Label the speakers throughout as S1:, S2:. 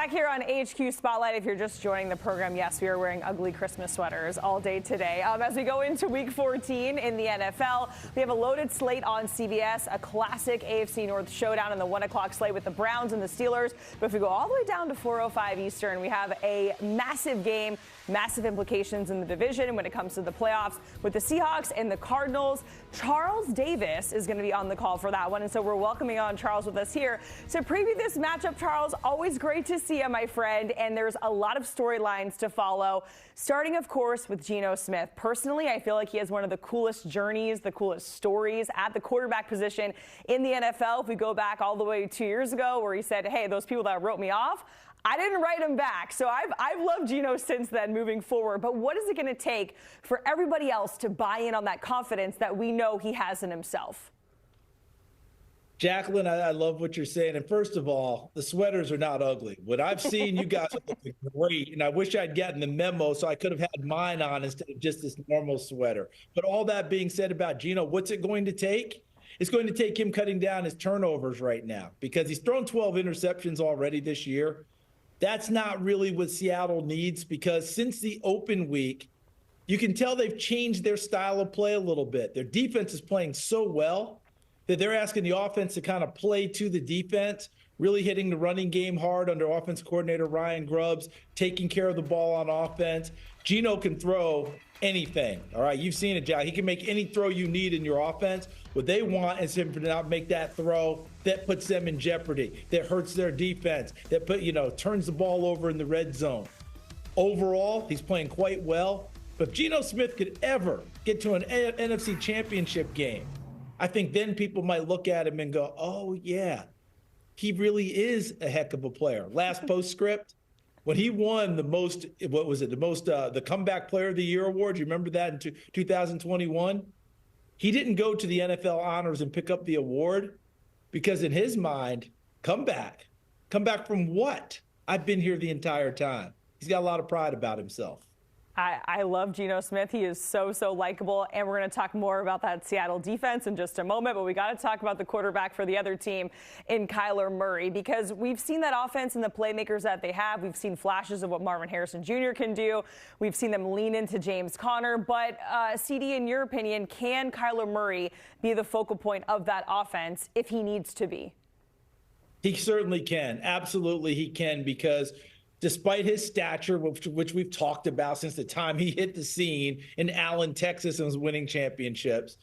S1: Back here on HQ Spotlight, if you're just joining the program, yes, we are wearing ugly Christmas sweaters all day today. As we go into Week 14 in the NFL, we have a loaded slate on CBS, a classic AFC North showdown in the 1 o'clock slate with the Browns and the Steelers. But if we go all the way down to 4:05 Eastern, we have a massive game, massive implications in the division when it comes to the playoffs with the Seahawks and the Cardinals. Charles Davis is going to be on the call for that one, and so we're welcoming on Charles with us here to preview this matchup. Charles, always great to see you, my friend, and there's a lot of storylines to follow, starting, of course, with Geno Smith. Personally, I feel like he has one of the coolest journeys, the coolest stories at the quarterback position in the NFL. If we go back all the way 2 years ago where he said, hey, those people that wrote me off, I didn't write him back. So I've loved Geno since then moving forward. But what is it going to take for everybody else to buy in on that confidence that we know he has in himself?
S2: Jacqueline, I love what you're saying. And first of all, the sweaters are not ugly. What I've seen, you guys are looking great. And I wish I'd gotten the memo so I could have had mine on instead of just this normal sweater. But all that being said about Geno, what's it going to take? It's going to take him cutting down his turnovers right now because he's thrown 12 interceptions already this year. That's not really what Seattle needs because since the open week, you can tell they've changed their style of play a little bit. Their defense is playing so well that they're asking the offense to kind of play to the defense, really hitting the running game hard under offense coordinator Ryan Grubbs, taking care of the ball on offense. Geno can throw anything, all right? You've seen it, Jack. He can make any throw you need in your offense. What they want is him to not make that throw that puts them in jeopardy, that hurts their defense, that turns the ball over in the red zone. Overall, he's playing quite well. But if Geno Smith could ever get to an NFC championship game, I think then people might look at him and go, oh, yeah, he really is a heck of a player. Last postscript, when he won the Comeback Player of the Year award, you remember that in 2021? He didn't go to the NFL honors and pick up the award because in his mind, comeback from what? I've been here the entire time. He's got a lot of pride about himself.
S1: I love Geno Smith. He is so likable, and we're going to talk more about that Seattle defense in just a moment, but we got to talk about the quarterback for the other team in Kyler Murray because we've seen that offense and the playmakers that they have. We've seen flashes of what Marvin Harrison Jr. can do. We've seen them lean into James Conner, but CD, in your opinion, can Kyler Murray be the focal point of that offense if he needs to be?
S2: He certainly can. Absolutely he can because despite his stature, which we've talked about since the time he hit the scene in Allen, Texas, and was winning championships,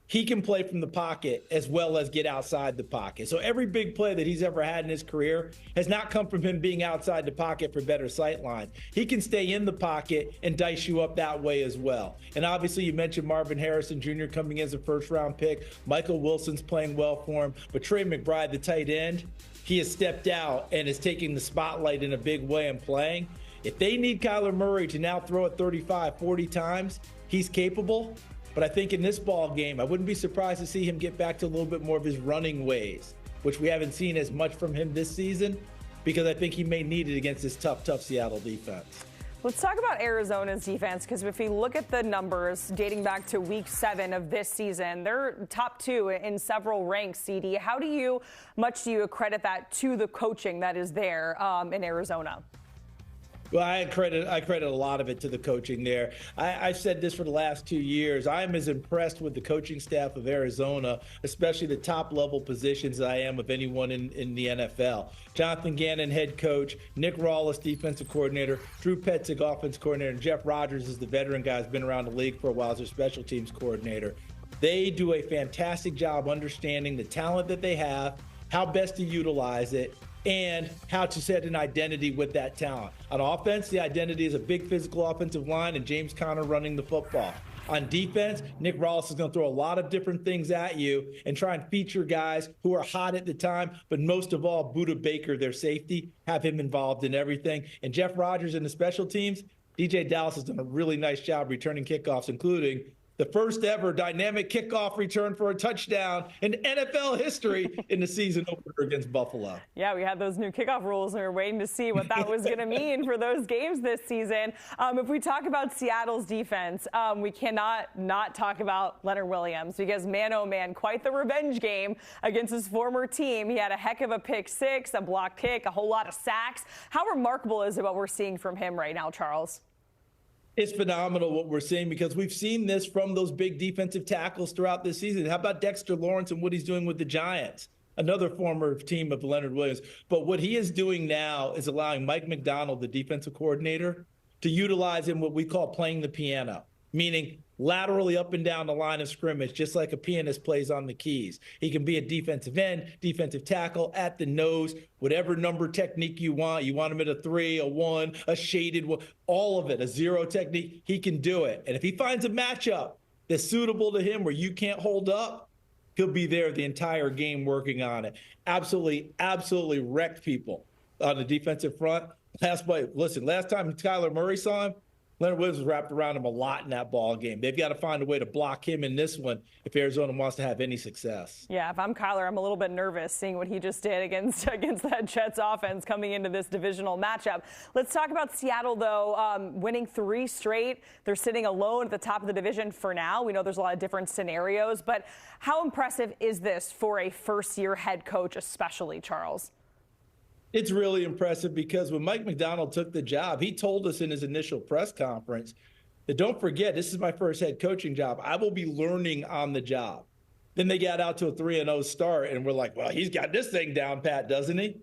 S2: he can play from the pocket as well as get outside the pocket. So every big play that he's ever had in his career has not come from him being outside the pocket for better sight lines. He can stay in the pocket and dice you up that way as well. And obviously you mentioned Marvin Harrison Jr. coming in as a first-round pick. Michael Wilson's playing well for him. But Trey McBride, the tight end, he has stepped out and is taking the spotlight in a big way and playing. If they need Kyler Murray to now throw it 35, 40 times, he's capable. But I think in this ball game, I wouldn't be surprised to see him get back to a little bit more of his running ways, which we haven't seen as much from him this season, because I think he may need it against this tough Seattle defense.
S1: Let's talk about Arizona's defense, because if we look at the numbers dating back to Week 7 of this season, they're top 2 in several ranks, CD. How much do you accredit that to the coaching that is there in Arizona?
S2: Well, I credit a lot of it to the coaching there. I've said this for the last 2 years. I am as impressed with the coaching staff of Arizona, especially the top-level positions, as I am of anyone in the NFL. Jonathan Gannon, head coach, Nick Rawlis, defensive coordinator, Drew Petzig, offense coordinator, and Jeff Rodgers is the veteran guy who's been around the league for a while as their special teams coordinator. They do a fantastic job understanding the talent that they have, how best to utilize it, and how to set an identity with that talent. On offense, the identity is a big physical offensive line and James Conner running the football. On defense, Nick Rawlis is going to throw a lot of different things at you and try and feature guys who are hot at the time, but most of all, Budda Baker, their safety, have him involved in everything. And Jeff Rodgers in the special teams, DJ Dallas has done a really nice job returning kickoffs, including the first ever dynamic kickoff return for a touchdown in NFL history in the season opener against Buffalo.
S1: Yeah, we had those new kickoff rules, and we were waiting to see what that was going to mean for those games this season. If we talk about Seattle's defense, we cannot not talk about Leonard Williams, because man, oh man, quite the revenge game against his former team. He had a heck of a pick six, a block kick, a whole lot of sacks. How remarkable is it what we're seeing from him right now, Charles?
S2: It's phenomenal what we're seeing, because we've seen this from those big defensive tackles throughout this season. How about Dexter Lawrence and what he's doing with the Giants? Another former team of Leonard Williams. But what he is doing now is allowing Mike Macdonald, the defensive coordinator, to utilize him what we call playing the piano, meaning laterally up and down the line of scrimmage, just like a pianist plays on the keys. He can be a defensive end, defensive tackle, at the nose, whatever number technique you want. You want him at a 3, a 1, a shaded 1, all of it, a 0 technique. He can do it. And if he finds a matchup that's suitable to him where you can't hold up, he'll be there the entire game working on it. Absolutely wrecked people on the defensive front. Last time Kyler Murray saw him, Leonard Williams was wrapped around him a lot in that ball game. They've got to find a way to block him in this one if Arizona wants to have any success.
S1: Yeah, if I'm Kyler, I'm a little bit nervous seeing what he just did against that Jets offense coming into this divisional matchup. Let's talk about Seattle, though, winning 3 straight. They're sitting alone at the top of the division for now. We know there's a lot of different scenarios, but how impressive is this for a first-year head coach, especially, Charles?
S2: It's really impressive, because when Mike Macdonald took the job, he told us in his initial press conference that, don't forget, this is my first head coaching job. I will be learning on the job. Then they got out to a 3-0 start, and we're like, well, he's got this thing down pat, doesn't he?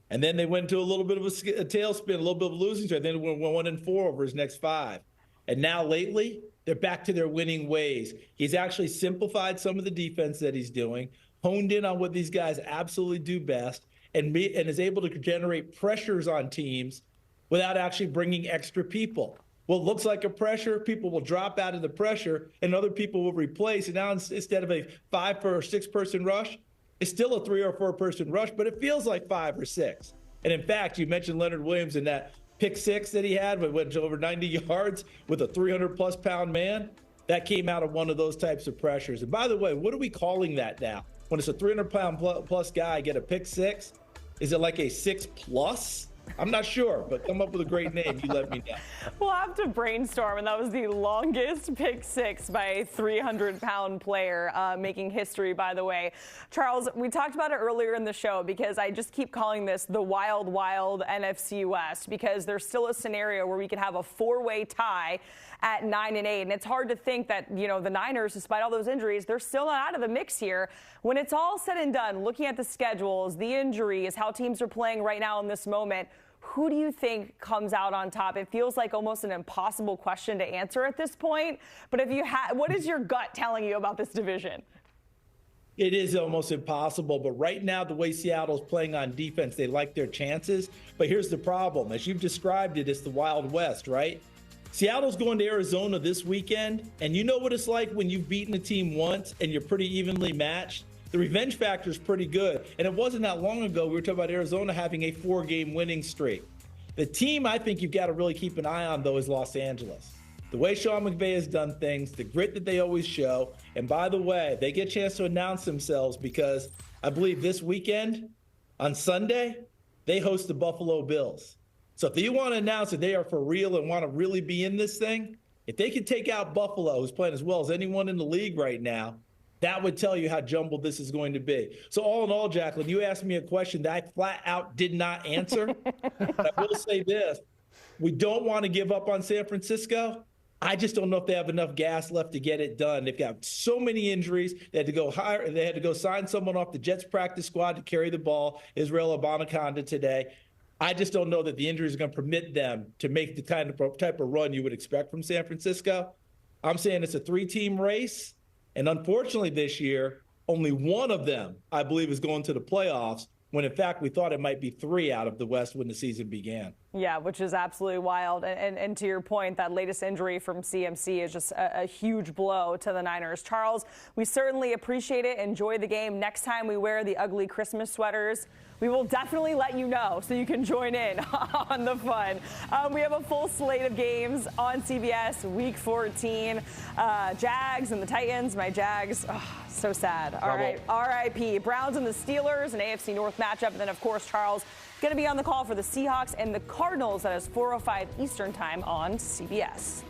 S2: And then they went to a little bit of a tailspin, a little bit of a losing streak. Then went 1-4 over his next 5. And now lately, they're back to their winning ways. He's actually simplified some of the defense that he's doing, honed in on what these guys absolutely do best, and is able to generate pressures on teams without actually bringing extra people. What looks like a pressure, people will drop out of the pressure, and other people will replace. And now instead of a 5 or 6 person rush, it's still a 3 or 4 person rush, but it feels like 5 or 6. And in fact, you mentioned Leonard Williams in that pick 6 that he had, when went to over 90 yards with a 300-plus pound man. That came out of one of those types of pressures. And by the way, what are we calling that now? When it's a 300-pound-plus guy get a pick 6, is it like a 6+? I'm not sure, but come up with a great name. You let me know.
S1: We'll have to brainstorm, and that was the longest pick 6 by a 300-pound player, making history, by the way. Charles, we talked about it earlier in the show, because I just keep calling this the wild, wild NFC West, because there's still a scenario where we could have a 4-way tie at 9-8, and it's hard to think that, you know, the Niners, despite all those injuries, they're still not out of the mix here. When it's all said and done, looking at the schedules, the injuries, how teams are playing right now in this moment, who do you think comes out on top? It feels like almost an impossible question to answer at this point, but if you what is your gut telling you about this division?
S2: It is almost impossible, but right now, the way Seattle's playing on defense, they like their chances. But here's the problem. As you've described it, it's the Wild West, right? Seattle's going to Arizona this weekend, and you know what it's like when you've beaten a team once and you're pretty evenly matched? The revenge factor is pretty good, and it wasn't that long ago we were talking about Arizona having a 4-game winning streak. The team I think you've got to really keep an eye on, though, is Los Angeles. The way Sean McVay has done things, the grit that they always show, and by the way, they get a chance to announce themselves, because I believe this weekend, on Sunday, they host the Buffalo Bills. So if you want to announce that they are for real and want to really be in this thing, if they could take out Buffalo, who's playing as well as anyone in the league right now, that would tell you how jumbled this is going to be. So all in all, Jacqueline, you asked me a question that I flat out did not answer. But I will say this. We don't want to give up on San Francisco. I just don't know if they have enough gas left to get it done. They've got so many injuries. They had to go hire. They had to go sign someone off the Jets practice squad to carry the ball, Israel Abanikanda, today. I just don't know that the injuries are going to permit them to make the type of run you would expect from San Francisco. I'm saying it's a 3-team race. And unfortunately this year, only one of them, I believe, is going to the playoffs, when in fact we thought it might be 3 out of the West when the season began.
S1: Yeah, which is absolutely wild. And to your point, that latest injury from CMC is just a huge blow to the Niners. Charles, we certainly appreciate it. Enjoy the game. Next time we wear the ugly Christmas sweaters, we will definitely let you know so you can join in on the fun. We have a full slate of games on CBS Week 14. Jags and the Titans. My Jags, so sad. All right, R.I.P. Browns and the Steelers, an AFC North matchup. And then, of course, Charles going to be on the call for the Seahawks and the Cardinals. That is 4:05 Eastern time on CBS.